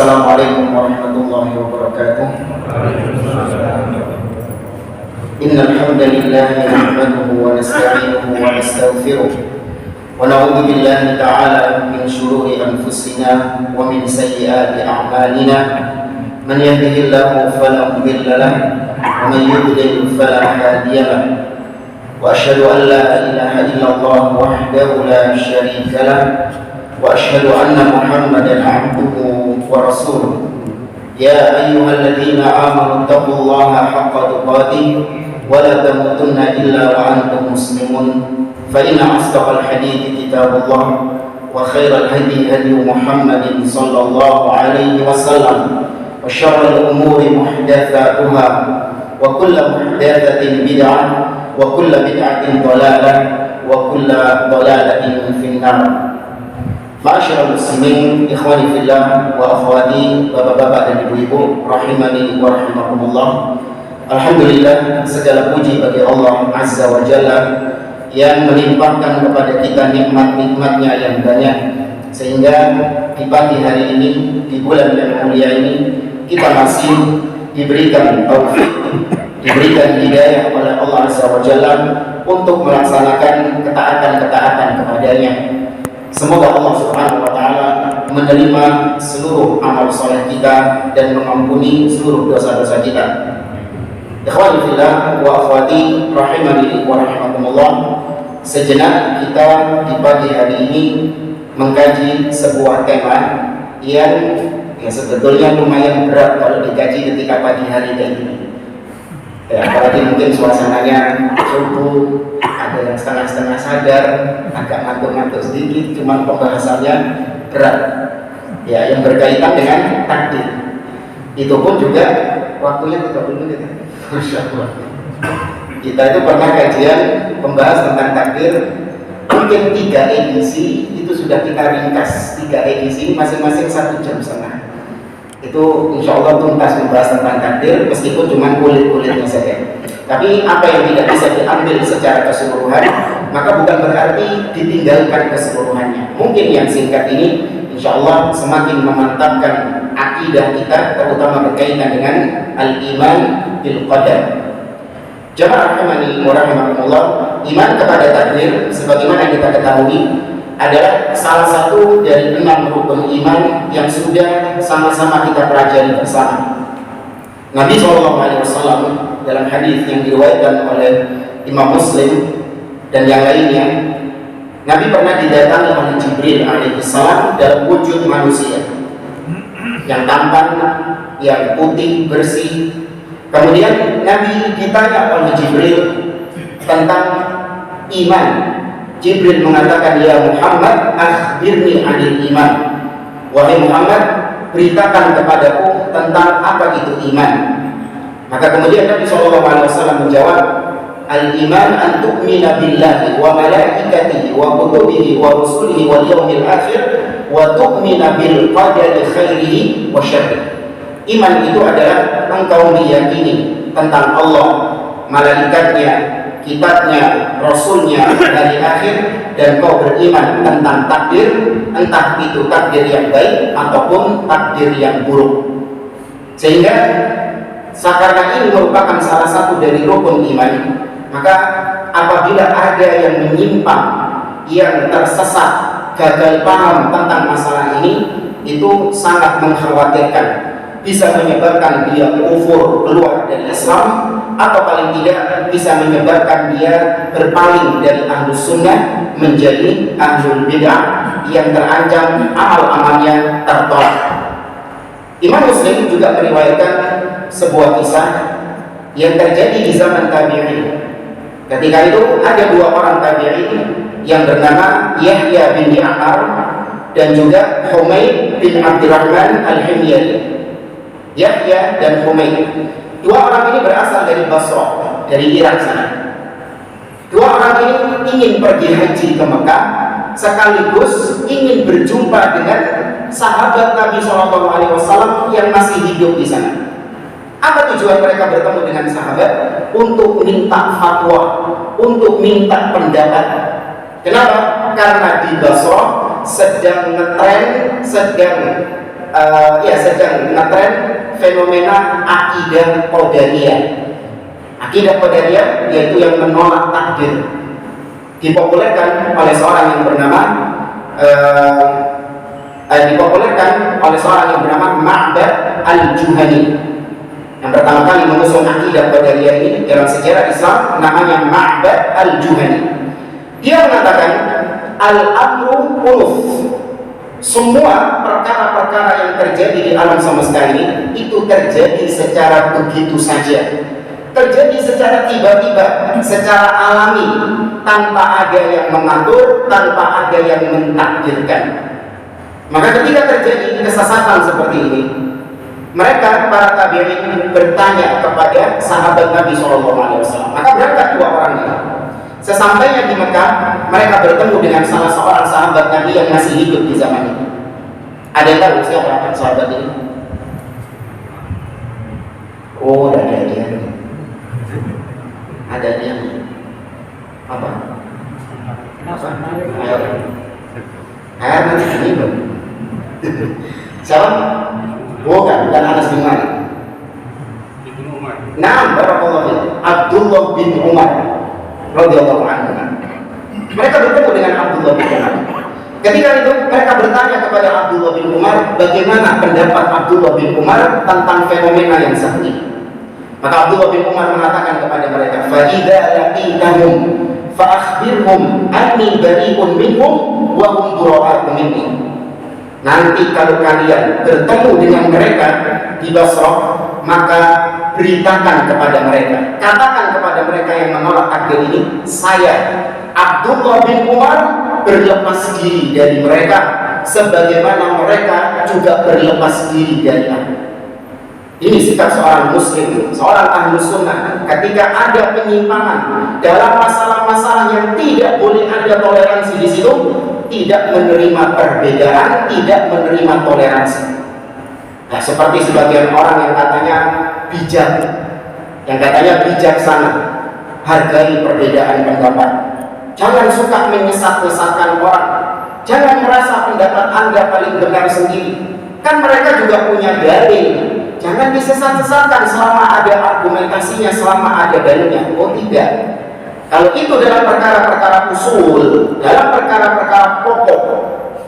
Assalamualaikum warahmatullahi wabarakatuh. Innal hamdalillah nahmaduhu wa nasta'inuhu wa nastaghfiruh wa na'udzu billahi ta'ala min shururi anfusina wa min sayyiati a'malina. Man yahdihillahu fala mudilla lahu wa man yudlil fala hadiya lahu. Wa asyhadu an la ilaha illallah wahdahu la syarika lahu wa asyhadu anna Muhammadan 'abduhu wa rasuluh. Ya ayyuhalladzina amanu taqullaha haqqa tuqatih wa la tamutunna illa wa antum muslimun. Fa inna asdaqal hadithi kitabullah wa khairal hadi hadi Muhammadin sallallahu alaihi wasallam wa syarrul umuri muhdatsatuha wa kullu muhdatsatin bid'ah wa kullu bid'atin dhalalah wa kullu dhalalatin fin-nar. Ma'asyiral muslimin, ikhwani fillah wa akhwati, bapak-bapak dan ibu-ibu rahimani wa rahimakumullah. Alhamdulillah, segala puji bagi Allah Azza wa Jalla yang melimpahkan kepada kita nikmat-nikmatnya yang banyak, sehingga di pagi hari ini, di bulan yang mulia ini, kita masih diberikan taufik, diberikan hidayah oleh Allah Azza wa Jalla untuk melaksanakan ketaatan-ketaatan kepadanya. Semoga Allah Subhanahu wa Ta'ala menerima seluruh amal soleh kita dan mengampuni seluruh dosa-dosa kita. Ikhwani fillah wa akhwati rahimani wa rahimakumullah. Sejenak kita di pagi hari ini mengkaji sebuah tema yang sebetulnya lumayan berat kalau dikaji ketika pagi hari kayak gini. Ya, apalagi mungkin suasananya subuh, ada yang setengah-setengah sadar, agak ngantuk-ngantuk sedikit, cuman pembahasannya berat. Ya, yang berkaitan dengan takdir. Itu pun juga waktunya 30 menit. Masya Allah. Kita itu pernah kajian membahas tentang takdir, mungkin 3 edisi itu sudah kita ringkas. 3 edisi masing-masing 1,5 jam. Itu insya Allah tuntas membahas tentang takdir, meskipun cuma kulit-kulitnya saja. Tapi apa yang tidak bisa diambil secara keseluruhan, maka bukan berarti ditinggalkan keseluruhannya. Mungkin yang singkat ini insya Allah semakin memantapkan akidah kita, terutama berkaitan dengan al-iman bil qadar. Jamaah rahimani wa rahimakumullah, iman kepada takdir sebagaimana kita ketahui adalah salah satu dari 6 rukun iman yang sudah sama-sama kita pelajari bersama. Nabi SAW dalam hadis yang diriwayatkan oleh Imam Muslim dan yang lainnya, Nabi pernah didatangi oleh Jibril alaihissalam dalam wujud manusia yang tampan, yang putih, bersih. Kemudian Nabi ditanya oleh Jibril tentang iman. Jibril mengatakan, ya Muhammad, akhbirni 'anil iman. Wahai Muhammad, beritakan kepadaku tentang apa itu iman. Maka kemudian Nabi SAW menjawab, al-iman an tu'mina billahi wa malaikatihi wa kutubihi wa rusulihi wal yawmil akhir wa tu'mina bil qadari khairihi wa syarrihi. Iman itu adalah engkau meyakini tentang Allah, malaikatnya, kitabnya, rasulnya, hari akhir, dan kau beriman tentang takdir, entah itu takdir yang baik ataupun takdir yang buruk. Sehingga karena ini merupakan salah satu dari rukun iman, maka apabila ada yang menyimpang, yang tersesat, gagal paham tentang masalah ini, itu sangat mengkhawatirkan. Bisa menyebabkan dia kufur, keluar dari Islam, atau paling tidak bisa menyebabkan dia berpaling dari ahlus sunnah menjadi ahlul bid'ah yang terancam amal-amalnya tertolak. Imam Muslim juga meriwayatkan sebuah kisah yang terjadi di zaman tabi'in. Ketika itu ada 2 orang tabi'in yang bernama Yahya bin Ya'mar dan juga Humaid bin Abdurrahman al-Himyari. Yahya dan Humaid, 2 orang ini berasal dari Basrah, dari Irak sana. 2 orang ini ingin pergi haji ke Mekah, sekaligus ingin berjumpa dengan sahabat Nabi SAW yang masih hidup di sana. Apa tujuan mereka bertemu dengan sahabat? Untuk minta fatwa, untuk minta pendapat. Kenapa? Karena di Basrah sedang ngetren, sedang sedang ngetren fenomena akidah qadariyah. Akidah qadariyah yaitu yang menolak takdir, dipopulerkan oleh seorang yang bernama Ma'bad al-Juhani. Yang pertama kali mengusung akidah qadariyah ini dalam sejarah Islam namanya Ma'bad al-Juhani. Dia mengatakan al-amru unuf. Semua perkara-perkara yang terjadi di alam semesta ini itu terjadi secara begitu saja, terjadi secara tiba-tiba, secara alami, tanpa ada yang mengatur, tanpa ada yang mentakdirkan. Maka ketika terjadi kesesatan seperti ini, mereka para tabi'in bertanya kepada sahabat Nabi SAW. Maka berangkat dua orang ini. Sesampainya di Mekah, mereka bertemu dengan salah seorang sahabat Nabi yang masih hidup di zaman itu. Ada yang tahu siapa sahabat ini? Oh, ada dia. Ada dia. Apa? Air nanti minum. Siapa? Bukan, dan Anas bin Malik. Naam, barakallahu fiik. Abdullah bin Umar radhiyallahu anhu. Mereka bertemu dengan Abdullah bin Umar. Ketika itu mereka bertanya kepada Abdullah bin Umar bagaimana pendapat Abdullah bin Umar tentang fenomena yang saat ini. Maka Abdullah bin Umar mengatakan kepada mereka, "Fa idza laqitahum fa akhbirhum anni bari'un minhum wa hum bura'u minni." Nanti kalau kalian bertemu dengan mereka di Basrah, maka beritakan kepada mereka, katakan kepada mereka yang menolak takdir ini, saya Abdullah bin Umar berlepas diri dari mereka sebagaimana mereka juga berlepas diri dari aku. Ini sikap seorang muslim, seorang ahlu sunnah. Ketika ada penyimpangan dalam masalah-masalah yang tidak boleh ada toleransi di situ, tidak menerima perbedaan, tidak menerima toleransi. Nah, seperti sebagian orang yang katanya bijak, yang katanya bijaksana, hargai perbedaan pendapat. Jangan suka menyesat-nyesatkan orang. Jangan merasa pendapat Anda paling benar sendiri. Kan mereka juga punya dalil. Jangan disesat-sesatkan selama ada argumentasinya, selama ada dalilnya. Oh tidak. Kalau itu dalam perkara-perkara usul, dalam perkara-perkara pokok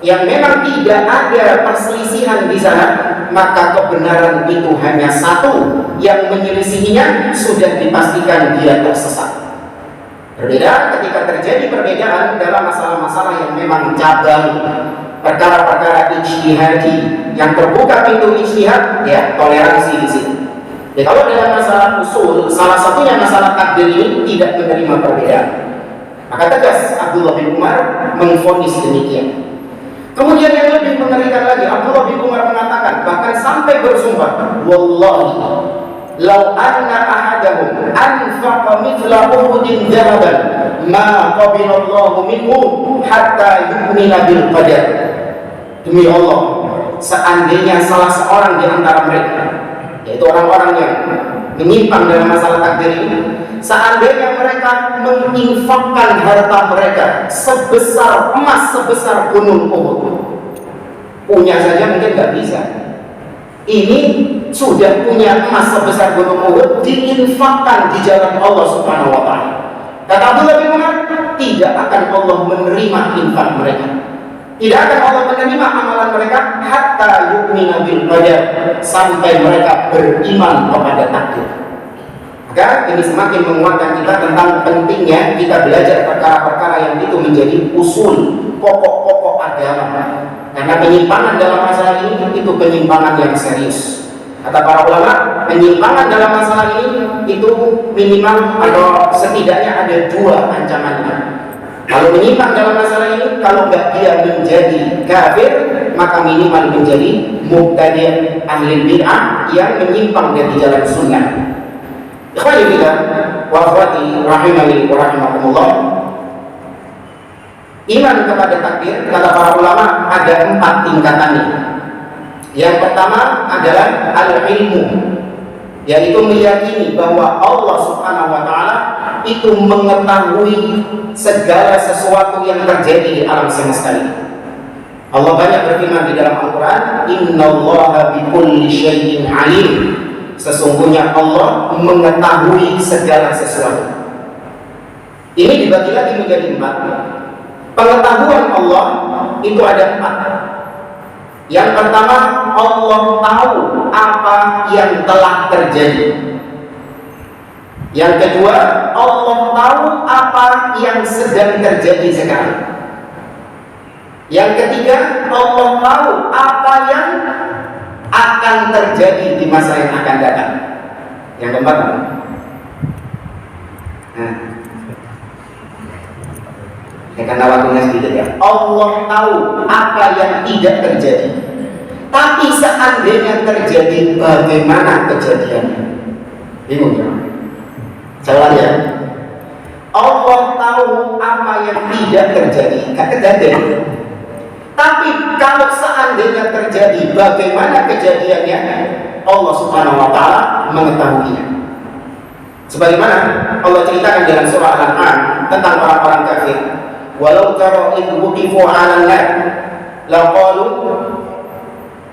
yang memang tidak ada perselisihan di sana, maka kebenaran itu hanya satu. Yang menyelisihinya sudah dipastikan dia tersesat. Berbeda ketika terjadi perbedaan dalam masalah-masalah yang memang cabang, perkara-perkara ijtihadi yang terbuka pintu ijtihad, ya toleransi di sini. Ya, kalau dalam masalah usul, salah satunya masalah takdir ini tidak menerima perbedaan, maka tegas Abdullah bin Umar memvonis demikian. Kemudian yang lebih mengerikan lagi, Abdullah bin Umar mengatakan, bahkan sampai bersumpah, wallahi law anna ahadahum anfaqa mithla uhudin dhahaban ma qabila Allahu minhu hatta yu'mina bil qadar. Demi Allah, seandainya salah seorang di antara mereka, yaitu orang-orang yang menyimpang dalam masalah takdir ini, seandainya mereka menginfakkan harta mereka sebesar emas, sebesar gunung Uhud, punya saja mungkin nggak bisa. Ini sudah punya emas sebesar gunung Uhud, diinfakkan di jalan Allah Subhanahu wa Ta'ala. Kata Abdullah bin Umar, tidak akan Allah menerima infak mereka, tidak akan Allah menerima amalan mereka hatta yu'mina bil qadar, sampai mereka beriman kepada takdir. Maka ini semakin menguatkan kita tentang pentingnya kita belajar perkara-perkara yang itu menjadi usul, pokok-pokok agama. Karena penyimpangan dalam masalah ini itu penyimpangan yang serius. Kata para ulama, penyimpangan dalam masalah ini itu minimal atau setidaknya ada dua ancamannya. Kalau menyimpang dalam masalah ini, kalau nggak dia menjadi kafir, maka minimal menjadi mubtadi' ahli bid'ah yang menyimpang dari jalan sunnah. Ikhwani fillah wa akhwati rahimani wa rahimakumullah. Iman kepada takdir, kata para ulama, ada 4 tingkatannya. Yang pertama adalah al-ilmu, yaitu meyakini bahwa Allah Subhanahu wa Ta'ala itu mengetahui segala sesuatu yang terjadi di alam semesta ini. Allah banyak berfirman di dalam Al-Quran, Innallaha bikulli syai'in alim. Sesungguhnya Allah mengetahui segala sesuatu. Ini dibagi lagi menjadi 4. Pengetahuan Allah itu ada 4. Yang pertama, Allah tahu apa yang telah terjadi. Yang kedua, Allah tahu apa yang sedang terjadi sekarang. Yang ketiga, Allah tahu apa yang akan terjadi di masa yang akan datang. Yang keempat, karena waktunya sedikit ya. Allah tahu apa yang tidak terjadi. Tapi seandainya terjadi, bagaimana kejadiannya? Bingung ya? Saya ulang ya. Allah tahu apa yang tidak terjadi, gak kejadian. Tapi kalau seandainya terjadi, bagaimana kejadiannya? Allah Subhanahu wa Ta'ala mengetahuinya. Sebagaimana Allah ceritakan dalam surah Al-An'am tentang orang-orang kafir. Walau tara idh wuqifu 'alan nar laqalu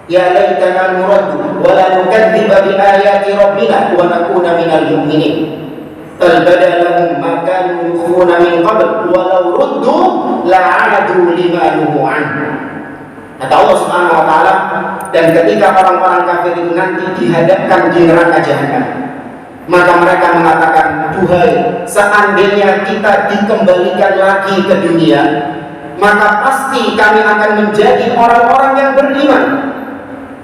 ya laitana nuraddu wa la nukadziba bi ayati rabbina wa nakuna minal mu'minin. Bal badalahum ma kanu yukhfuna min qabl walau ruddu la'adu lima nuhu anhu. Kata Allah Subhanahu wa Ta'ala, dan ketika orang-orang kafir itu nanti dihadapkan di neraka jahanam, maka mereka mengatakan, duhai, seandainya kita dikembalikan lagi ke dunia, maka pasti kami akan menjadi orang-orang yang beriman.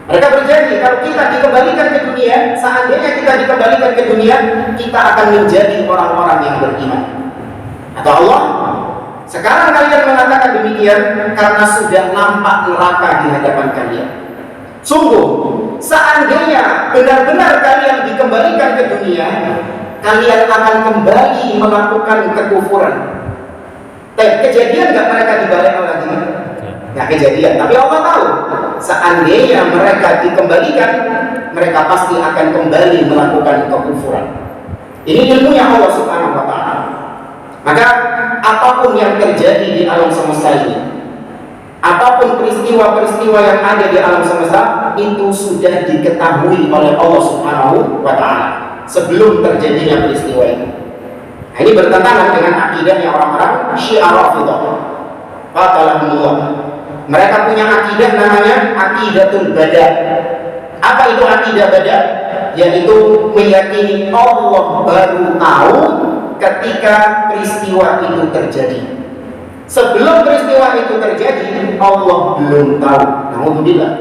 Mereka berjanji, kalau kita dikembalikan ke dunia, seandainya kita dikembalikan ke dunia, kita akan menjadi orang-orang yang beriman. Kata Allah, sekarang kalian mengatakan demikian karena sudah nampak neraka di hadapan kalian. Sungguh, seandainya benar-benar kalian dikembalikan ke dunia, kalian akan kembali melakukan kekufuran. Kejadian nggak mereka dibalik lagi? Nggak kejadian, tapi Allah tahu seandainya mereka dikembalikan, mereka pasti akan kembali melakukan kekufuran. Ini ilmunya Allah Subhanahu wa Ta'ala. Maka apapun yang terjadi di alam semesta ini, apapun peristiwa-peristiwa yang ada di alam semesta, itu sudah diketahui oleh Allah Subhanahu wa Ta'ala sebelum terjadinya peristiwa ini. Nah, ini bertentangan dengan akidahnya orang-orang Syiah Rafidhah. Qatalahumullah. Mereka punya akidah namanya Aqidatul Bada. Apa itu akidah Bada? Yaitu meyakini Allah baru tahu ketika peristiwa itu terjadi. Sebelum peristiwa itu terjadi, Allah belum tahu. Alhamdulillah.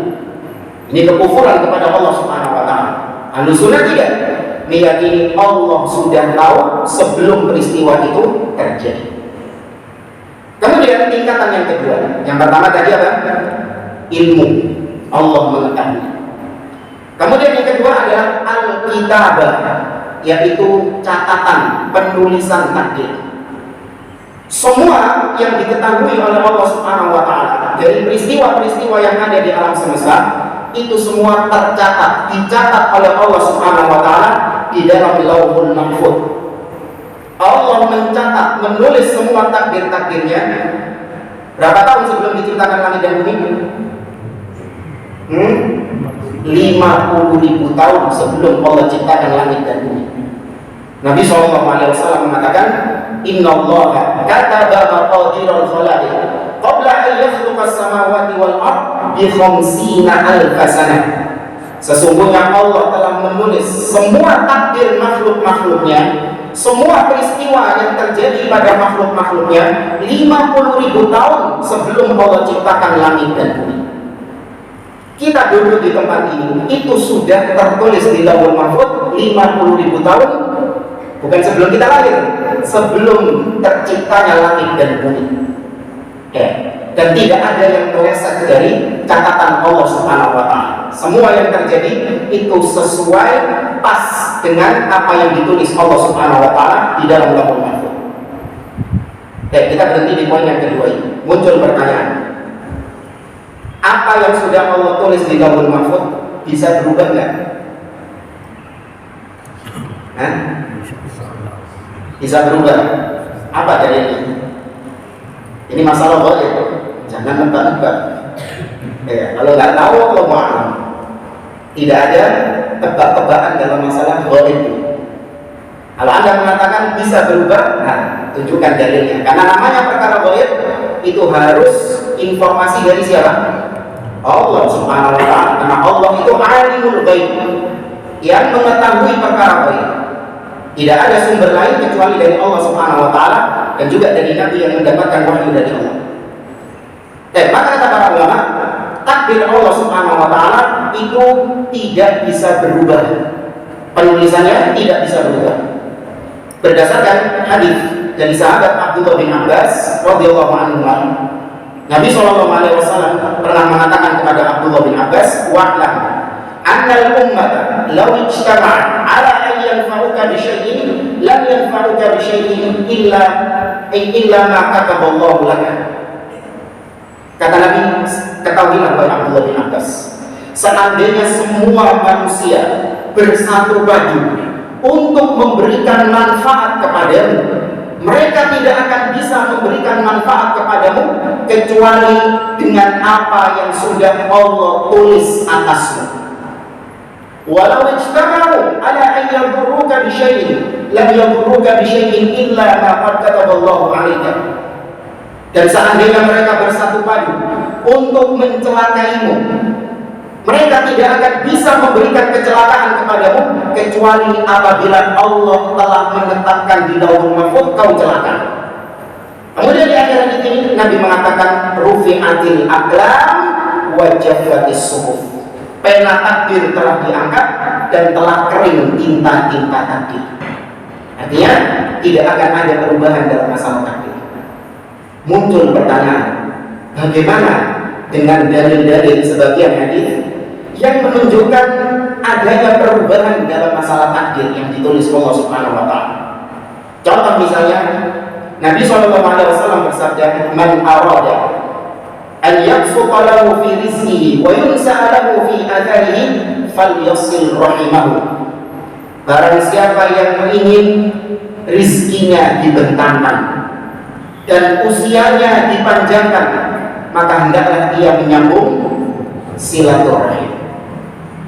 Ini kekufuran kepada Allah Subhanahu wa Ta'ala. Ahlussunnah tidak meyakini Allah sudah tahu sebelum peristiwa itu terjadi. Kemudian tingkatan yang kedua, yang pertama tadi apa? Ilmu, Allah mengetahui. Kemudian yang kedua adalah al-kitabah, yaitu catatan, penulisan takdir. Semua yang diketahui oleh Allah Subhanahu wa Ta'ala dari peristiwa-peristiwa yang ada di alam semesta, itu semua tercatat, dicatat oleh Allah Subhanahu wa Ta'ala di dalam Lauhul Mahfuz. Allah mencatat, menulis semua takdir-takdirnya. Berapa tahun sebelum diciptakan langit dan bumi? 50.000 tahun sebelum Allah ciptakan langit dan bumi. Nabi SAW mengatakan, Inna Allah kataba maqadiral khalaiq qabla an yakhluqa as-samawati wal ard bi 50,000 sanah. Sesungguhnya Allah telah menulis semua takdir makhluk-makhluknya, semua peristiwa yang terjadi pada makhluk-makhluknya 50.000 tahun sebelum Allah ciptakan langit dan bumi. Kita duduk di tempat ini, itu sudah tertulis di Lauhul Mahfuz 50.000 tahun, bukan sebelum kita lahir, sebelum terciptanya langit dan bumi. Ya. Dan tidak ada yang meleset dari catatan Allah Subhanahu wa Ta'ala. Semua yang terjadi itu sesuai pas dengan apa yang ditulis Allah Subhanahu wa Ta'ala di dalam Lauhul Mahfuz. Kita berhenti di poin yang kedua ini. Muncul pertanyaan, apa yang sudah Allah tulis di Lauhul Mahfuz bisa berubah nggak? Bisa berubah. Apa dalilnya? Ini masalah boleh, jangan nebak-nebak. Ya, kalau nggak tahu, Allah maaf. Tidak ada tebak-tebakan dalam masalah ghaib. Kalau Anda mengatakan bisa berubah, nah, tunjukkan dalilnya. Karena namanya perkara ghaib itu harus informasi dari siapa? Allah Subhanahu wa ta'ala. Karena Allah itu alimul ghaib, yang mengetahui perkara ghaib. Tidak ada sumber lain kecuali dari Allah Subhanahu wa ta'ala, dan juga dari Nabi yang mendapatkan wahyu dari Allah. Maka kata para ulama, takdir Allah Subhanahu wa ta'ala itu tidak bisa berubah. Penulisannya tidak bisa berubah. Berdasarkan hadis dari sahabat Abdullah bin Abbas radhiyallahu anhu, Nabi SAW pernah mengatakan kepada Abdullah bin Abbas, wa'lam annal ummata law ijtama'at ala an yanfa'uka bi syai'in lam yanfa'uka bi syai'in illa ma kataballahu laka. Kata Nabi, ketahuilah wahai Abdullah bin Abbas, seandainya semua manusia bersatu padu untuk memberikan manfaat kepadamu, mereka tidak akan bisa memberikan manfaat kepadamu kecuali dengan apa yang sudah Allah tulis atasmu. Walau ijtama'u ala an yadurruka bi syai'in lam yadurruka bi syai'in illa ma qad kataballahu 'alaika. Dan seandainya mereka bersatu padu untuk mencelakaimu, mereka tidak akan bisa memberikan kecelakaan kepadamu kecuali apabila Allah telah menetapkan di Lauhul Mahfuz kau celaka. Kemudian di akhir hadis ini Nabi mengatakan rufi'atil aqlam wa jaffatis suhuf. Pena takdir telah diangkat dan telah kering tinta-tinta takdir. Artinya tidak akan ada perubahan dalam masalah takdir. Muncul pertanyaan, bagaimana dengan dalil-dalil sebagian hadis yang menunjukkan adanya perubahan dalam masalah takdir yang ditulis Allah Subhanahu wa ta'ala? Contoh misalnya, Nabi SAW bersabda, man arada an yabsuta lahu fi rizqihi wa yunsa'a lahu fi atharihi falyasil rahimahu. Barang siapa yang ingin rizkinya dibentangkan dan usianya dipanjangkan, maka hendaklah dia menyambung silaturahim.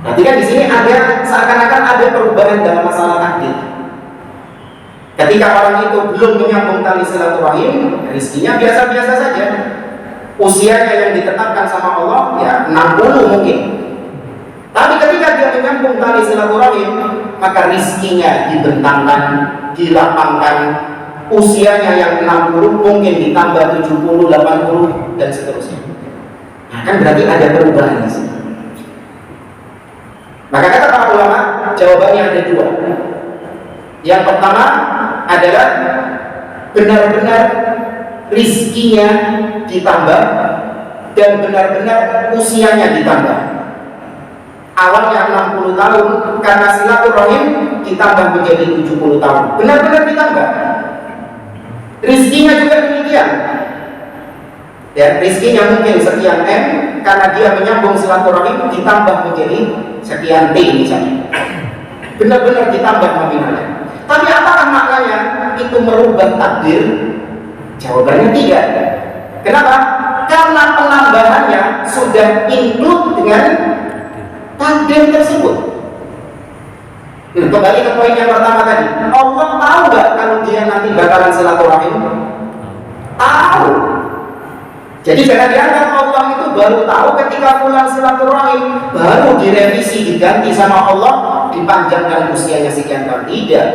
Nanti kan di sini ada seakan-akan ada perubahan dalam masalah takdir. Ketika orang itu belum menyambung tali silaturahim, rezekinya biasa-biasa saja. Usianya yang ditetapkan sama Allah ya 60 mungkin. Tapi ketika dia menyambung tali silaturahim, maka rezekinya dibentangkan, dilapangkan. Usianya yang 60 mungkin ditambah 70, 80 dan seterusnya. Nah, kan berarti ada perubahan di sini. Maka kata para ulama, jawabannya ada dua. Yang pertama adalah benar-benar rizkinya ditambah dan benar-benar usianya ditambah. Awalnya 60 tahun karena silaturahim ditambah menjadi 70 tahun. Benar-benar ditambah. Rizkinya juga demikian. Ya, rizkinya mungkin sekian M karena dia menyambung silaturahim ditambah menjadi sekian T misalnya. Benar-benar ditambah nominalnya. Tapi apakah maknanya itu merubah takdir? Jawabannya tidak. Kenapa? Karena penambahannya sudah include dengan takdir tersebut. Kembali ke poin yang pertama tadi, Allah tahu nggak kalau dia nanti bakalan silaturahim? Tahu. Jadi jangan dianggap Allah itu baru tahu ketika pulang silaturahim, baru direvisi diganti sama Allah, dipanjangkan usianya sekian tahun. Tidak.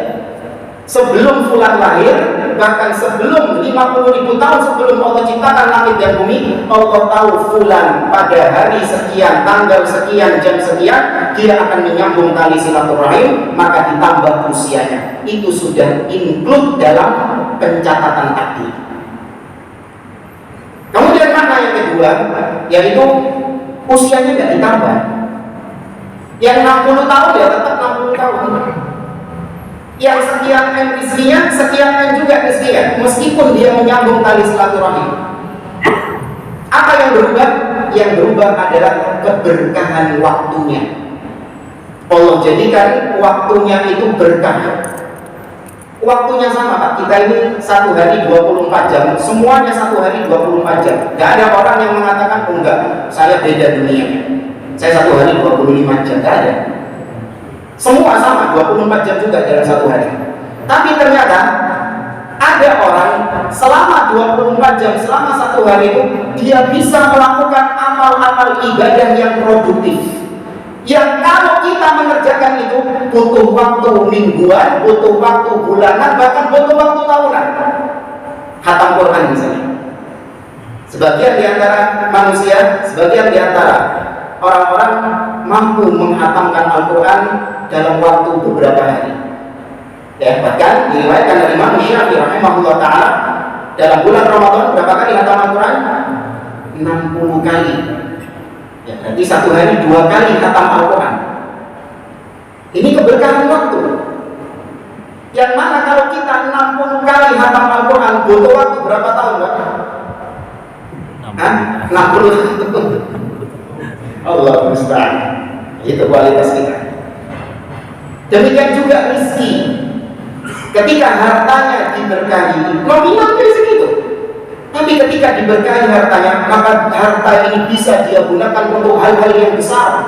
Sebelum fulan lahir, bahkan sebelum 50.000 tahun sebelum Allah ciptakan langit dan bumi, Allah tahu fulan pada hari sekian, tanggal sekian, jam sekian, dia akan menyambung tali silaturahim, maka ditambah usianya. Itu sudah include dalam pencatatan takdir. Kemudian makna yang kedua, yaitu usianya tidak ditambah. Yang 60 tahun ya tetap 60 tahun. Yang sekian M rizkinya, sekian M juga rizkinya, meskipun dia menyambung tali silaturahim. Apa yang berubah? Yang berubah adalah keberkahan waktunya. Allah jadikan waktunya itu berkah. Waktunya sama Pak, kita ini satu hari 24 jam, semuanya satu hari 24 jam. Gak ada orang yang mengatakan, oh enggak, saya beda dunia, saya satu hari 25 jam, gak ada. Semua sama, 24 jam juga dalam satu hari. Tapi ternyata ada orang selama 24 jam, selama satu hari itu, dia bisa melakukan amal-amal ibadah yang produktif, yang kalau kita mengerjakan itu butuh waktu mingguan, butuh waktu bulanan, bahkan butuh waktu tahunan. Khatam Quran misalnya. Sebagian di antara manusia, sebagian di antara orang-orang mampu menghatamkan Al-Quran dalam waktu beberapa hari. Ya, bahkan diriwayatkan dari Imam Syafi'i rahimahullah ta'ala, dalam bulan Ramadan berapa kali khatam Al-Quran? 60 kali. Ya, berarti satu hari 2 kali khatam Al-Quran. Ini keberkahan waktu. Yang mana kalau kita 60 kali khatam Al-Quran butuh waktu berapa tahun, Pak? 60 tahun. Allah musta'an. Itu kualitas kita. Demikian juga rezeki. Ketika hartanya diberkahi, nominalnya segitu. Tapi ketika diberkahi hartanya, maka harta ini bisa dia gunakan untuk hal-hal yang besar,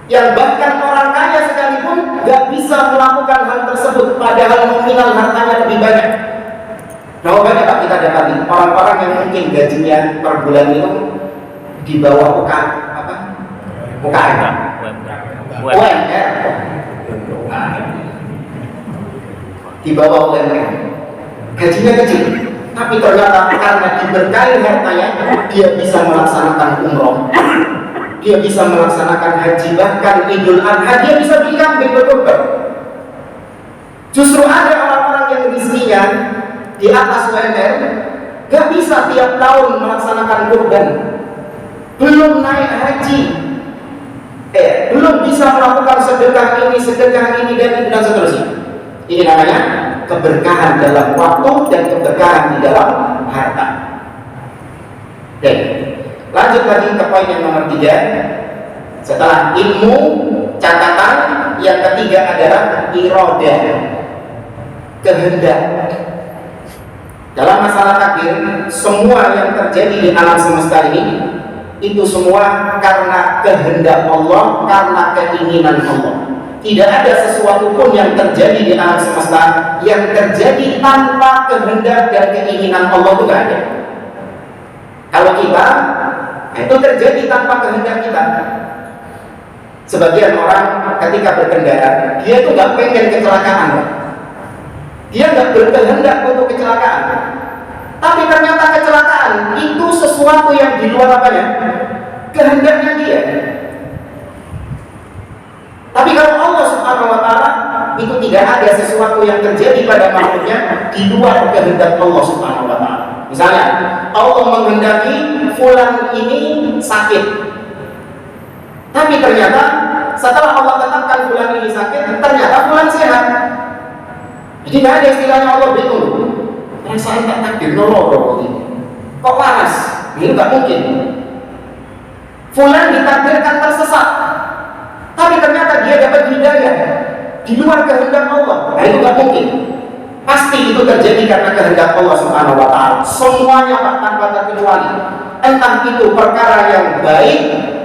yang bahkan orang kaya sekalipun gak bisa melakukan hal tersebut, padahal nominal hartanya lebih banyak. Nah, banyak Pak kita dapati orang-orang yang mungkin gajinya per bulan itu di bawah UMR, di bawah UMR, gajinya kecil. Tapi ternyata karena diberkahi hartanya, dia bisa melaksanakan umroh, dia bisa melaksanakan haji, bahkan Idul Adha dia bisa beli kambing berkurban. Justru ada orang-orang yang rezekinya di atas UMR gak bisa tiap tahun melaksanakan kurban, belum naik haji, belum bisa melakukan sedekah ini dan seterusnya. Ini namanya keberkahan dalam waktu dan keberkahan di dalam harta. Oke, lanjut lagi ke poin yang nomor 3. Setelah ilmu, catatan, yang ketiga adalah iradah, kehendak. Dalam masalah takdir, semua yang terjadi di alam semesta ini itu semua karena kehendak Allah, karena keinginan Allah. Tidak ada sesuatu pun yang terjadi di alam semesta yang terjadi tanpa kehendak dan keinginan Allah, itu tidak ada. Kalau kita, itu terjadi tanpa kehendak kita. Sebagian orang ketika berkendara, dia itu nggak pengen kecelakaan, dia nggak berkehendak untuk kecelakaan. Tapi ternyata kecelakaan itu sesuatu yang di luar apanya? Kehendaknya dia. Tapi kalau Allah Subhanahu wa Ta'ala, itu tidak ada sesuatu yang terjadi pada makhluknya di luar kehendak Allah Subhanahu wa Ta'ala. Misalnya, Allah menghendaki fulan ini sakit, tapi ternyata setelah Allah tetapkan fulan ini sakit, ternyata fulan sehat. Jadi tidak ada istilahnya Allah bingung, perasaan tak takdir noloro ini kok waras, ini tak mungkin. Fulan ditakdirkan tersesat, tapi ternyata dia dapat hidayah di luar kehendak Allah. Nah, itu tak mungkin. Pasti itu terjadi karena kehendak Allah Subhanahu wa Ta'ala. Semuanya tanpa terkecuali, entah itu perkara yang baik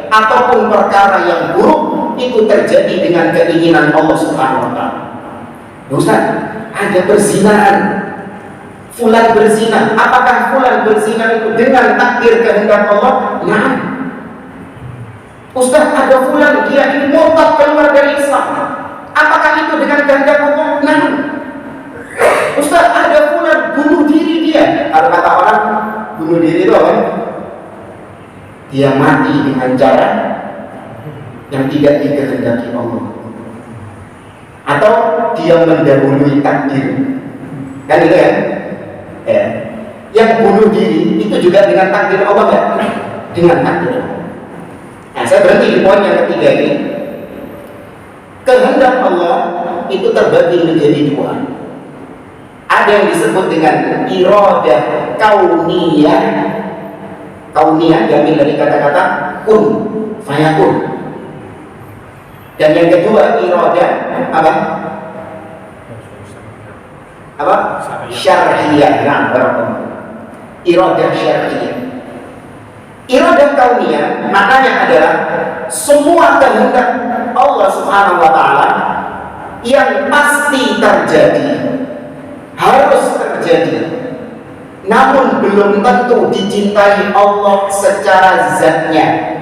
ataupun perkara yang buruk, itu terjadi dengan keinginan Allah Subhanahu wa Ta'ala. Ustaz, ada perzinahan, fulan berzina. Apakah fulan berzina itu dengan takdir kehendak Allah? Nah, Ustaz, ada fulan dia ini murtad keluar dari Islam. Apakah itu dengan kehendak Allah? Nah, Ustaz, ada fulan bunuh diri dia. Kalau kata orang bunuh diri itu apa? Dia mati dengan cara yang tidak dikehendaki Allah, atau dia mendahului takdir. Kan itu ya? Yang bunuh diri itu juga dengan takdir Allah kan? Dengan takdir Allah. Nah, saya berhenti di poin yang ketiga ini. Kehendak Allah itu terbagi menjadi dua. Ada yang disebut dengan iradah kauniyah. Kauniyah diambil dari kata-kata kun, fayakun. Dan yang kedua iradah apa? apa? Syariah. Nah, iradah syariah. Iradah kauniyah maknanya adalah semua kehendak Allah Subhanahu wa taala yang pasti terjadi, harus terjadi, namun belum tentu dicintai Allah secara zatnya.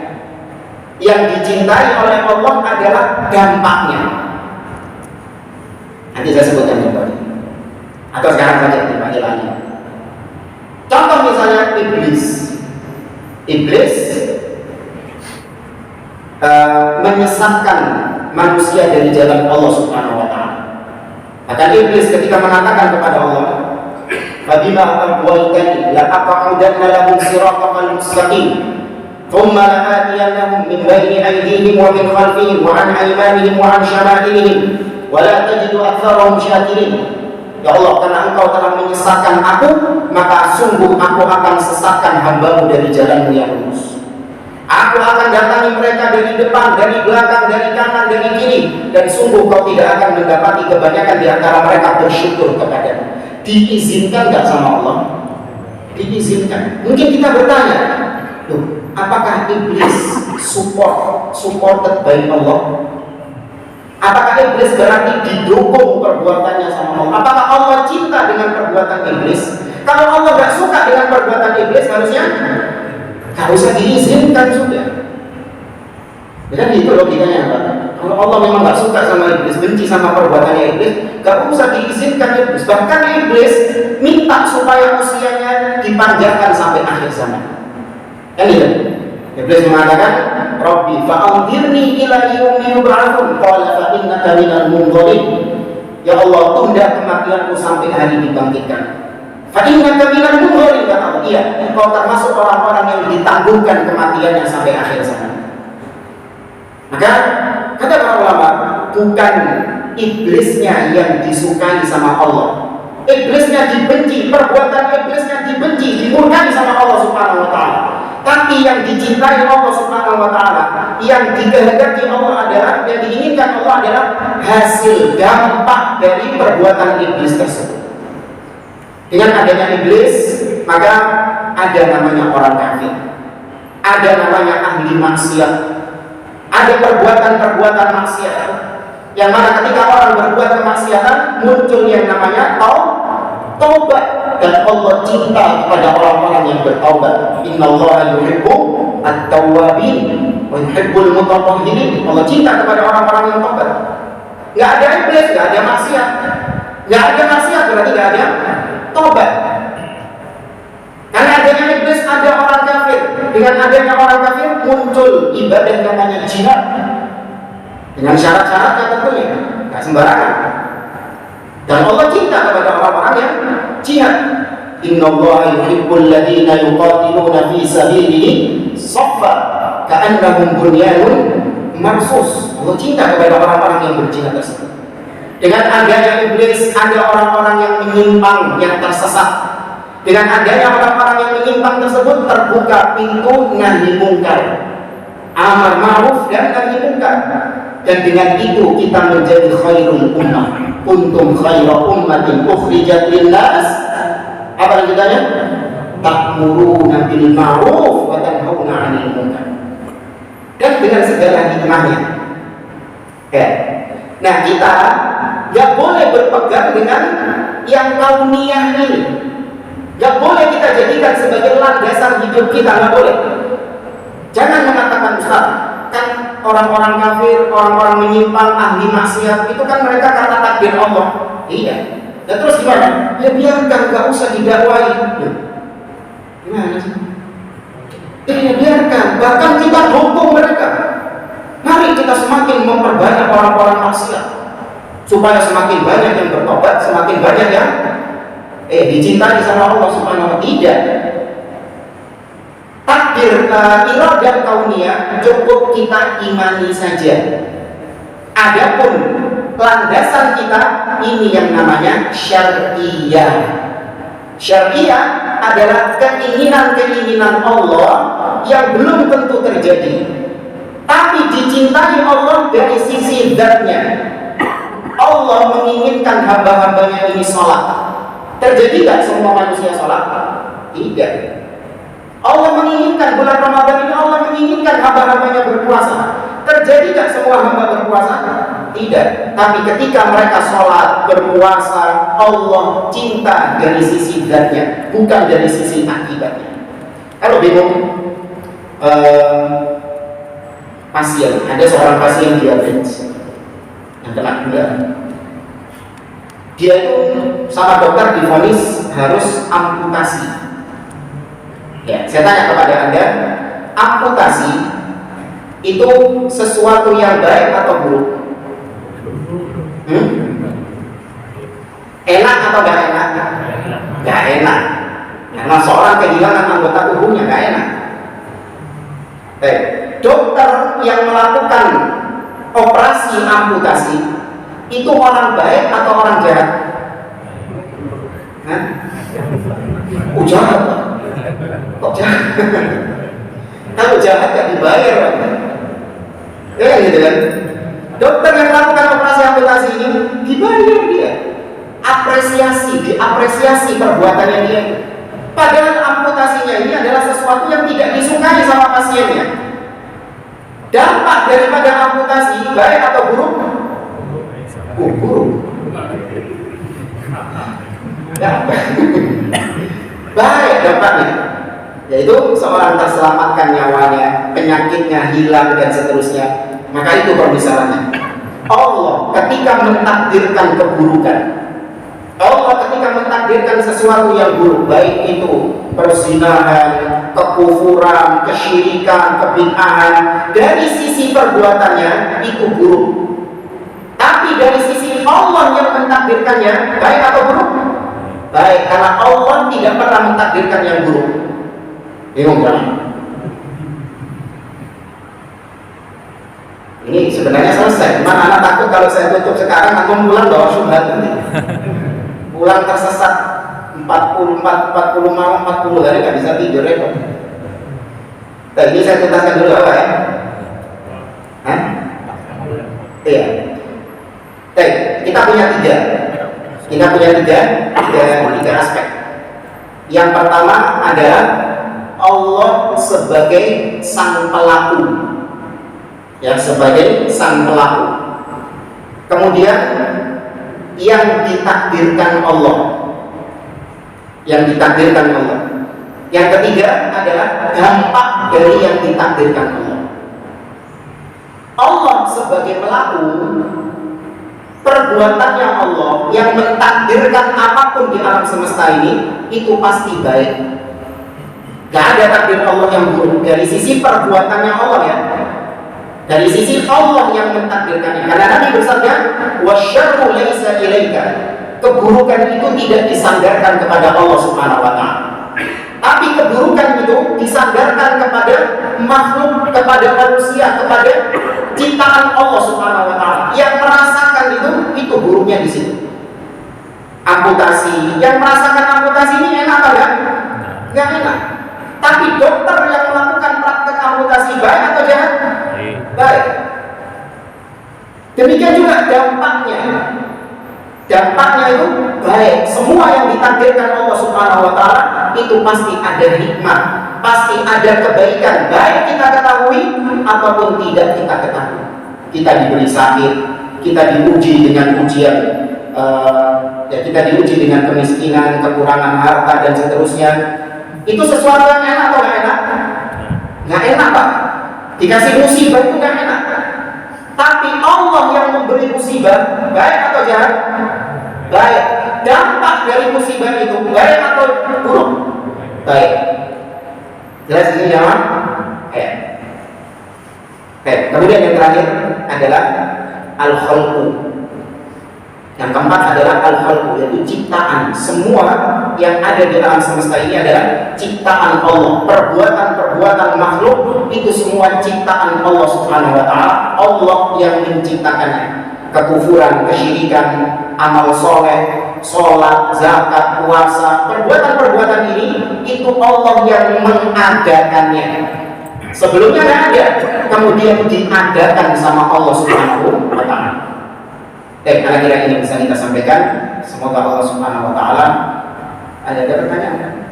Yang dicintai oleh Allah adalah dampaknya. Nanti saya sebutkan contohnya. Atau sekarang saja dipanggil lagi. Contoh misalnya Iblis menyesatkan manusia dari jalan Allah Subhanahu wa taala. Maka Iblis ketika mengatakan kepada Allah, "Fabima aghwaytani la aq'udanna lahum siratal mustaqim, thumma la'atiyannahum min bayni aydihim wa min khalfihim wa an aymanihim wa an shama'ilihim wa la tajidu aktsarahum syakirin." Ya Allah, karena Engkau telah menyesatkan aku, maka sungguh aku akan sesatkan hamba-Mu dari jalan-Mu yang lurus. Aku akan datangi mereka dari depan, dari belakang, dari kanan, dari kiri, dan sungguh Kau tidak akan mendapati kebanyakan di antara mereka bersyukur kepada-Mu. Diizinkan gak sama Allah? Diizinkan. Mungkin kita bertanya, loh, apakah iblis supported by Allah? Apakah iblis berarti didukung perbuatannya sama Allah? Apakah Allah cinta dengan perbuatan iblis? Kalau Allah gak suka dengan perbuatan iblis, harusnya gak usah diizinkan sudah. Jadi itu logikanya Pak. Kalau Allah memang gak suka sama iblis, benci sama perbuatannya iblis, gak usah diizinkan iblis. Bahkan iblis minta supaya usianya dipanjangkan sampai akhir zaman. Kan gitu? Iblis mengatakan, "Rabbi fa'anzirni ila yaumi yub'atsun." Qala fa innaka minal munzirin. Ya Allah, tunda kematianku sampai hari dibangkitkan. Fa innaka minal munzirin, kata Allah. Iya, engkau termasuk orang-orang yang ditangguhkan kematiannya sampai akhir zaman. Maka kata para ulama, bukan iblisnya yang disukai sama Allah. Iblisnya dibenci, perbuatan iblisnya dibenci, dimurkai sama Allah Subhanahu wa taala. Tapi yang dicintai Allah Subhanahu wa taala, yang dikehendaki Allah adalah, yang diinginkan Allah adalah hasil dampak dari perbuatan iblis tersebut. Dengan adanya iblis, maka ada namanya orang kafir, ada namanya ahli maksiat, ada perbuatan-perbuatan maksiat, yang mana ketika orang berbuat kemaksiatan muncul yang namanya taubat, dan Allah cinta kepada orang-orang yang bertaubat. Innallaha yuhibbu at-tawwabin wa yuhibbul mutatahhirin. Allah cinta kepada orang-orang yang taubat. Enggak ada iblis, enggak ada maksiat. Enggak ada maksiat berarti enggak ada taubat. Karena adanya iblis ada orang kafir. Dengan adanya orang kafir muncul ibadah namanya jihad. Dengan syarat-syaratnya tentunya, enggak sembarangan. Dan Allah cinta kepada orang-orang yang jihad. Innallaha yuhibbul ladzina yuqatiluna fi sabilihi shaffa ka'annahum bunyanun marsus. Allah cinta kepada orang-orang yang berjihad tersebut. Dengan adanya iblis, ada orang-orang yang menyimpang, yang tersesat. Dengan adanya orang-orang yang menyimpang tersebut, terbuka pintu nahi mungkar, amar ma'ruf dan nahi mungkar. Dan dengan itu kita menjadi khairul ummah. Kuntum khaira ummatin ukhrijat linnas. Apa lanjutannya? Ta'muruna bil ma'ruf wa tanhauna 'anil munkar. Dan dengan segala hikmahnya. Ya. Nah, kita enggak boleh berpegang dengan yang kauniyah ini. Enggak boleh kita jadikan sebagai landasan hidup kita, enggak boleh. Jangan mengatakan, Ustaz, kan orang-orang kafir, orang-orang menyimpang, ahli maksiat, itu kan mereka kata takdir Allah. Iya. Dan terus gimana? Ya biarkan, gak usah didakwai. Gimana sih? Ya biarkan, bahkan kita dukung mereka. Mari kita semakin memperbanyak orang-orang maksiat, supaya semakin banyak yang bertobat, semakin banyak yang dicintai sama Allah Subhanahu wa taala. Tidak. Takdir iradah kauniyah cukup kita imani saja. Adapun landasan kita ini yang namanya syariah. Syariah adalah keinginan-keinginan Allah yang belum tentu terjadi, tapi dicintai Allah dari sisi zatnya. Allah menginginkan hamba-hambanya ini sholat. Terjadi nggak semua manusia sholat? Tidak. Allah menginginkan bulan Ramadan ini, Allah menginginkan hamba-hambanya berpuasa. Terjadi nggak semua hamba berpuasa? Tidak. Tapi ketika mereka sholat, berpuasa, Allah cinta dari sisi zatnya, bukan dari sisi akibatnya. Kalau bingung, pasien, ada seorang pasien diabetes yang kena gula. Dia itu sama dokter divonis harus amputasi. Ya, saya tanya kepada Anda, amputasi itu sesuatu yang baik atau buruk? Enak atau gak enak? Gak enak. Karena seorang kehilangan anggota tubuhnya gak enak. Dokter yang melakukan operasi amputasi itu orang baik atau orang jahat? Jahat. Kok jahat? Kalau jahat gak dibayar, ya gitu kan? Dokter yang melakukan operasi amputasi ini dibayar dia, diapresiasi perbuatannya dia. Padahal amputasinya ini adalah sesuatu yang tidak disukai sama pasiennya. Dampak daripada amputasi baik atau buruk? Buruk. Baik dampaknya, yaitu seorang terselamatkan nyawanya, penyakitnya hilang dan seterusnya. Maka itu permisalannya. Allah ketika mentakdirkan keburukan, Allah ketika mentakdirkan sesuatu yang buruk, baik itu perzinahan, kekufuran, kesyirikan, kebid'ahan, dari sisi perbuatannya itu buruk. Tapi dari sisi Allah yang mentakdirkannya, baik atau buruk? Baik, karena Allah tidak pernah mentakdirkan yang buruk. Bingung kan? Ini sebenarnya selesai. Cuman anak takut kalau saya tutup sekarang, aku pulang bawa syubhat nanti. Pulang tersesat 40 malam, 40 hari nggak bisa tidur ya. Tadi saya tuntaskan dulu apa ya? Iya. Kita punya tiga aspek. Yang pertama adalah Allah sebagai sang pelaku, ya, sebagai sang pelaku. Kemudian yang ditakdirkan Allah, Yang ketiga adalah dampak dari yang ditakdirkan Allah. Allah sebagai pelaku, perbuatannya Allah yang mentakdirkan apapun di alam semesta ini itu pasti baik. Gak ada takdir Allah yang buruk dari sisi perbuatannya Allah, ya. Dari sisi Allah yang mentakdirkannya. Karena Nabi bersabda, "Wasyarru laisa ilaika." Keburukan itu tidak disandarkan kepada Allah Subhanahu wa taala. Tapi keburukan itu disandarkan kepada makhluk, kepada manusia, kepada ciptaan Allah Subhanahu wa taala. Yang merasakan itu buruknya di situ. Amputasi, yang merasakan amputasi ini enak apa enggak? Enggak enak. Tapi dokter yang melakukan praktek amputasi baik atau jahat? Baik. Demikian juga dampaknya. Dampaknya itu baik. Semua yang ditakdirkan Allah Subhanahu wa taala itu pasti ada hikmah, pasti ada kebaikan, baik kita ketahui ataupun tidak kita ketahui. Kita diberi sakit, kita diuji dengan ujian, kita diuji dengan kemiskinan, kekurangan harta dan seterusnya. Itu sesuatu yang enak atau nggak enak? Nggak enak, Pak. Dikasih musibah itu nggak enak. Tapi Allah yang memberi musibah, baik atau jahat? Baik. Dampak dari musibah itu baik atau buruk? Baik. Jelas ini ya? Kemudian yang terakhir adalah al-khalqu. Yang keempat adalah al-khalqu, yaitu ciptaan. Semua yang ada di alam semesta ini adalah ciptaan Allah. Perbuatan-perbuatan makhluk itu semua ciptaan Allah Subhanahu wa taala. Allah yang menciptakannya. Kekufuran, kesyirikan, amal soleh, sholat, zakat, puasa, perbuatan-perbuatan ini itu Allah yang mengadakannya. Sebelumnya tidak ada, kemudian diadakan sama Allah Subhanahu wa taala. Kira-kira ini bisa kita sampaikan. Semoga Allah Subhanahu wa taala Ada pertanyaan?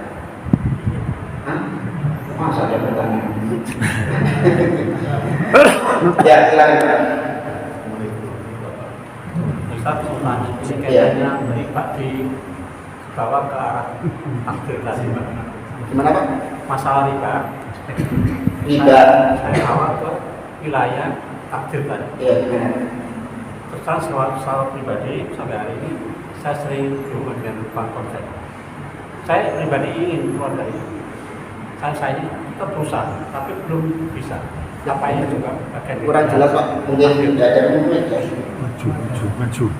Hah? Masa ada pertanyaan? Ya, silakan. Ustaz, ini kayaknya Pak dibawa ke arah takdir tadi, Pak. Gimana, Pak? Masalah riba. Riba. Saya awal ke wilayah takdir tadi. Iya, gimana? Terus secara pribadi sampai hari ini saya sering berhubungan dengan bank konsep. Saya pribadi ingin keluar dari itu. Saya ini tetap berusaha, tapi belum bisa. Apa juga bagian Kurang jelas, Pak. Mungkin tidak ada movement ya. Maju.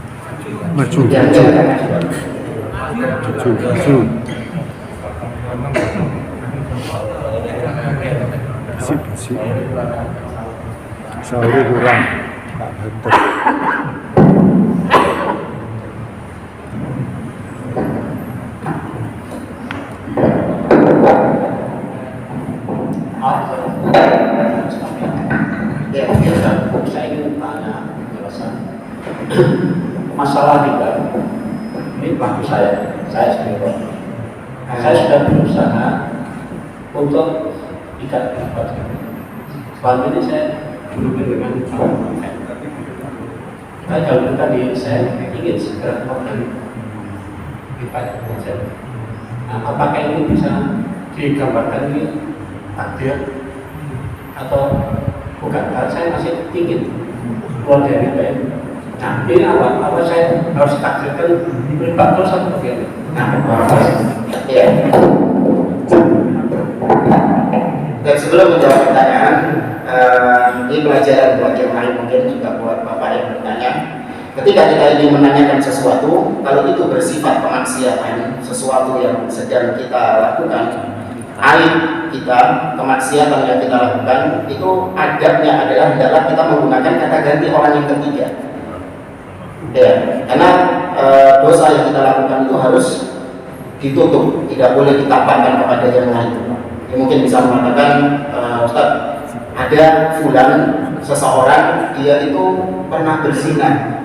Sip. Sauri kurang. Tak bentuk. Ya, biasa. Saya ingin tanya penjelasan masalah riba. Ini bagi saya sendiri. Saya sudah berusaha untuk tidak dapat. Selama ini saya dulu dengan saya jauh tadi saya ingin segera keluar dari riba konsep. Nah, apakah ini bisa digambarkan di takdir atau bukan? Karena saya masih ingin keluar dari riba. Nah, ini awal saya harus takdirkan riba terus atau bagaimana? Nah, Ya. Dan sebelum menjawab pertanyaan, ini pelajaran buat yang lain, mungkin juga buat Bapak yang bertanya. Ketika kita ingin menanyakan sesuatu, kalau itu bersifat kemaksiatan, sesuatu yang sedang kita lakukan, aib kita, kemaksiatan yang kita lakukan, itu adabnya adalah kita menggunakan kata ganti orang yang ketiga. Ya, karena dosa yang kita lakukan itu harus ditutup, tidak boleh ditampakkan kepada yang lain. Ya, mungkin bisa mengatakan, Ustaz, ada fulan seseorang, dia itu pernah berzina,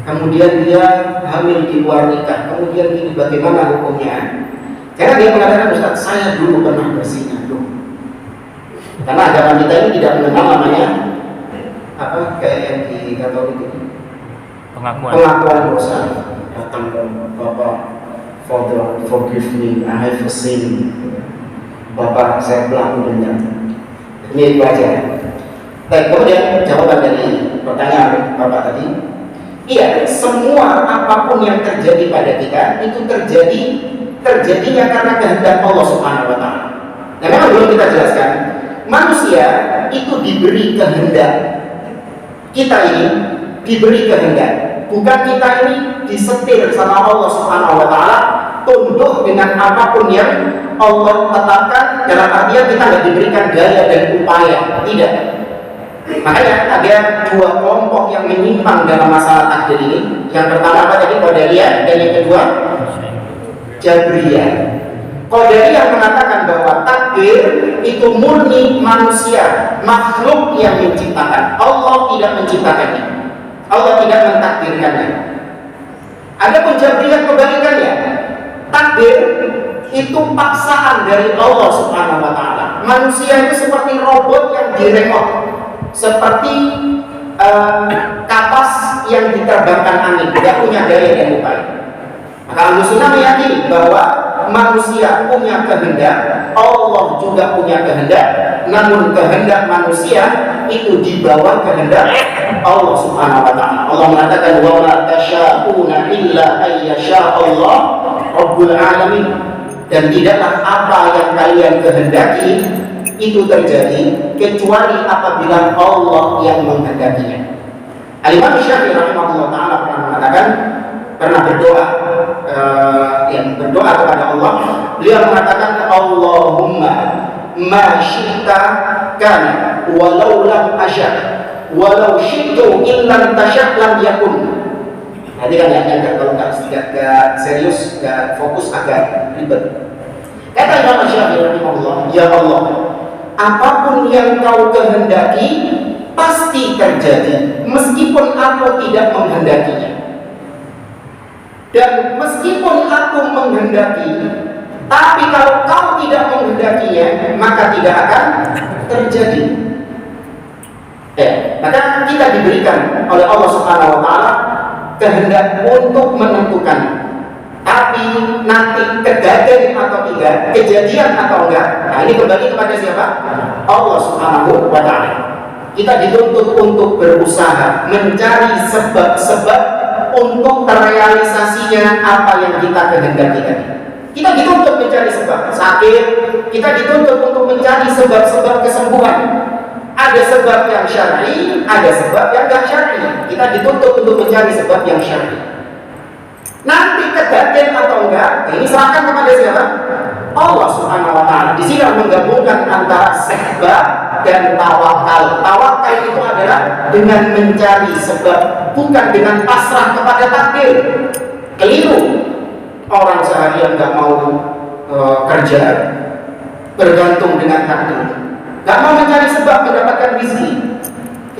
kemudian dia hamil di luar nikah, kemudian ini bagaimana hukumnya? Karena dia mengatakan, Ustaz, saya dulu pernah berzina dulu. Karena agama kita ini tidak mengenal namanya apa, kayak yang di Katolik itu pengakuan dosa. Datang ke Bapak, Father, forgive me, I have sinned. Bapak, saya pelaku dendam. Ini itu aja. Baik, kemudian jawaban dari pertanyaan Bapak tadi, iya, semua apapun yang terjadi pada kita itu terjadinya karena kehendak Allah Subhanahu wa Ta'ala. Nah, memang belum kita jelaskan, manusia itu diberi kehendak. Kita ini diberi kehendak, bukan kita ini disetir sama Allah Subhanahu wa Ta'ala tunduk dengan apapun yang Allah tetapkan. Dalam artian kita tidak diberikan daya dan upaya, tidak. Makanya ada dua kelompok yang menyimpang dalam masalah takdir ini. Yang pertama apa tadi? Qadariyah, dan yang kedua Jabriyah. Qadariyah mengatakan bahwa takdir itu murni manusia, makhluk yang menciptakan. Allah tidak menciptakannya, Allah tidak mentakdirkannya. Adapun Jabriyah kebalikannya, takdir itu paksaan dari Allah Subhanahu wa Ta'ala. Manusia itu seperti robot yang diremot, seperti kapas yang diterbangkan angin, tidak punya daya dan upaya. Maka Ahlussunnah meyakini bahwa manusia punya kehendak, Allah juga punya kehendak, namun kehendak manusia itu di bawah kehendak Allah Subhanahu wa Ta'ala. Allah mengatakan, wa ma tasyauna illa ayyasha Allah Rabbul Alamin. Dan tidaklah apa yang kalian kehendaki itu terjadi kecuali apabila Allah yang menghendakinya. Al-Imam Syafi'i rahimahullah ta'ala pernah berdoa, berdoa kepada Allah. Beliau mengatakan, Allahumma ma syi'ta kana walau lam asya walau syi'tu illam tasya' lam yakun. Nanti kan yang kalau nggak serius, nggak fokus, agak ribet. Kata Imam Syafi'i rahimahullah, ya Allah, apapun yang kau kehendaki pasti terjadi, meskipun aku tidak menghendakinya. Dan meskipun aku menghendaki, tapi kalau kau tidak menghendakinya, maka tidak akan terjadi. Maka kita diberikan oleh Allah Subhanahu wa Ta'ala kehendak untuk menentukan, tapi nanti kejadian atau tidak, kejadian atau enggak, nah ini kembali kepada siapa? Allah Subhanahu wa Ta'ala. Kita dituntut untuk berusaha mencari sebab-sebab untuk terrealisasinya apa yang kita kehendaki tadi. Kita dituntut mencari sebab sakit, kita dituntut untuk mencari sebab-sebab kesembuhan. Ada sebab yang syar'i, ada sebab yang enggak syar'i. Kita dituntut untuk mencari sebab yang syar'i. Nanti kejadian atau enggak, ini serahkan kepada siapa? Allah Subhanahu wa Ta'ala. Di sini menggabungkan antara sebab dan tawakal. Tawakal itu adalah dengan mencari sebab, bukan dengan pasrah kepada takdir. Keliru. Orang seharian nggak mau kerja, bergantung dengan takdir. Nggak mau mencari sebab mendapatkan rezeki.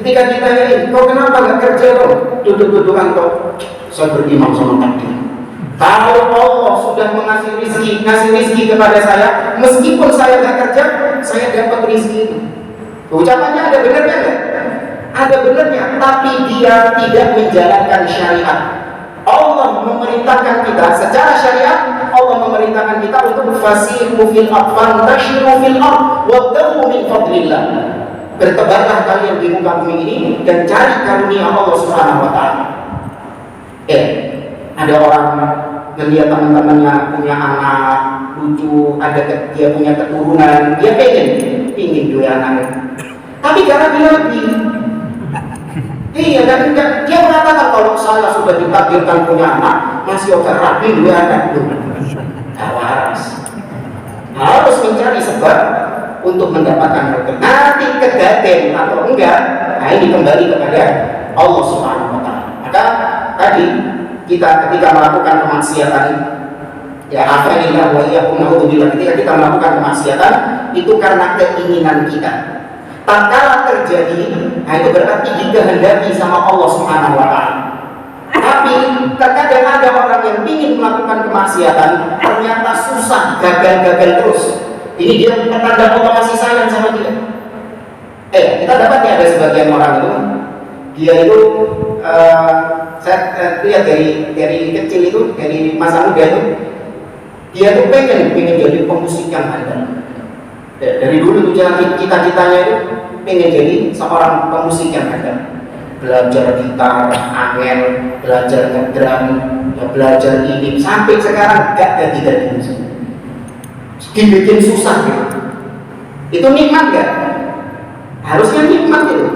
Ketika kita ini, kau kenapa nggak kerja kau? Duduk-dudukan kau. Saya berimam sama takdir. Kalau Allah sudah ngasih rezeki kepada saya, meskipun saya nggak kerja, saya dapat rezeki. Ucapannya ada benarnya nggak? Ada benarnya, tapi dia tidak menjalankan syariat. Allah memerintahkan kita secara syariat. Allah memerintahkan kita untuk fasihu fil ardh, fantashiru fil ardh, wabtaghu min fadlillah. Bertebarlah kalian di muka bumi ini dan cari karunia Allah Subhanahu wa Ta'ala. Ada orang melihat teman-temannya punya anak lucu, dia punya keturunan, dia ingin dua anak. Tapi karena dia lebih, dan dia mengatakan kalau saya sudah ditakdirkan punya anak, masih oke rapi dua anak itu, harus mencari sebab untuk mendapatkan harta. Nanti kejadian atau enggak, nah ini kembali kepada Allah Subhanahu wa Ta'ala. Maka tadi kita ketika melakukan kemaksiatan, ya afanillah wa iyyakum naudzubillah, ketika kita melakukan kemaksiatan itu karena keinginan kita. Tatkala terjadi, nah itu berarti dikehendaki sama Allah Subhanahu wa Ta'ala. Tapi terkadang ada orang yang ingin melakukan kemaksiatan, ternyata susah, gagal terus. Ini dia tanda Allah masih sayang sama dia. Kita dapat ya ada sebagian orang itu, dia itu saya lihat dari kecil itu, dari masa muda itu, dia tuh pengen jadi pemusik yang handal. Dari dulu tuh cita-citanya itu pengen jadi seorang pemusik yang handal. Belajar gitar, angin, belajar ngedrum, belajar ini, sampai sekarang gak jadi musik. Dibikin susah gitu. Itu nikmat gak? Harusnya nikmat itu.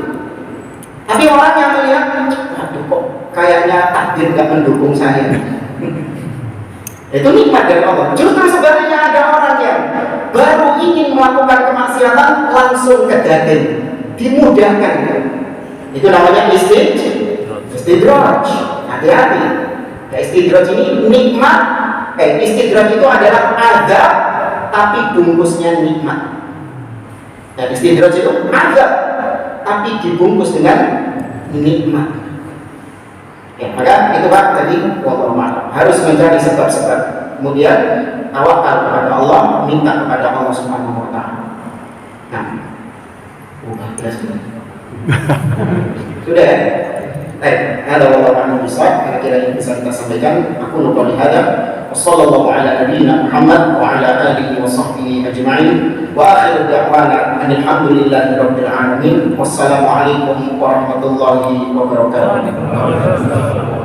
Tapi orang yang melihat, aduh kok kayaknya takdir gak mendukung saya. Itu nikmat dari Allah. Justru sebenarnya ada orang yang baru ingin melakukan kemaksiatan langsung kejadian, dimudahkan. Itu namanya istidraj. Hati-hati. Istidraj ini nikmat. Istidraj itu adalah azab tapi bungkusnya nikmat. Dan istidraj itu azab tapi dibungkus dengan nikmat. Maka itu Pak tadi harus mencari sebab-sebab. Kemudian tawakal kepada Allah, minta kepada Allah Subhanahu wa Ta'ala. Nah, jelas sudah ya? Ada wawahan besar kira-kira yang bisa kita sampaikan. Aku lupa lihada. Wassallallahu ala nabiyyina Muhammad wa ala alihi wa sahbihi ajma'in. Wa akhiru da'wana alhamdulillahi rabbil alamin. Wassalamualaikum warahmatullahi wabarakatuh.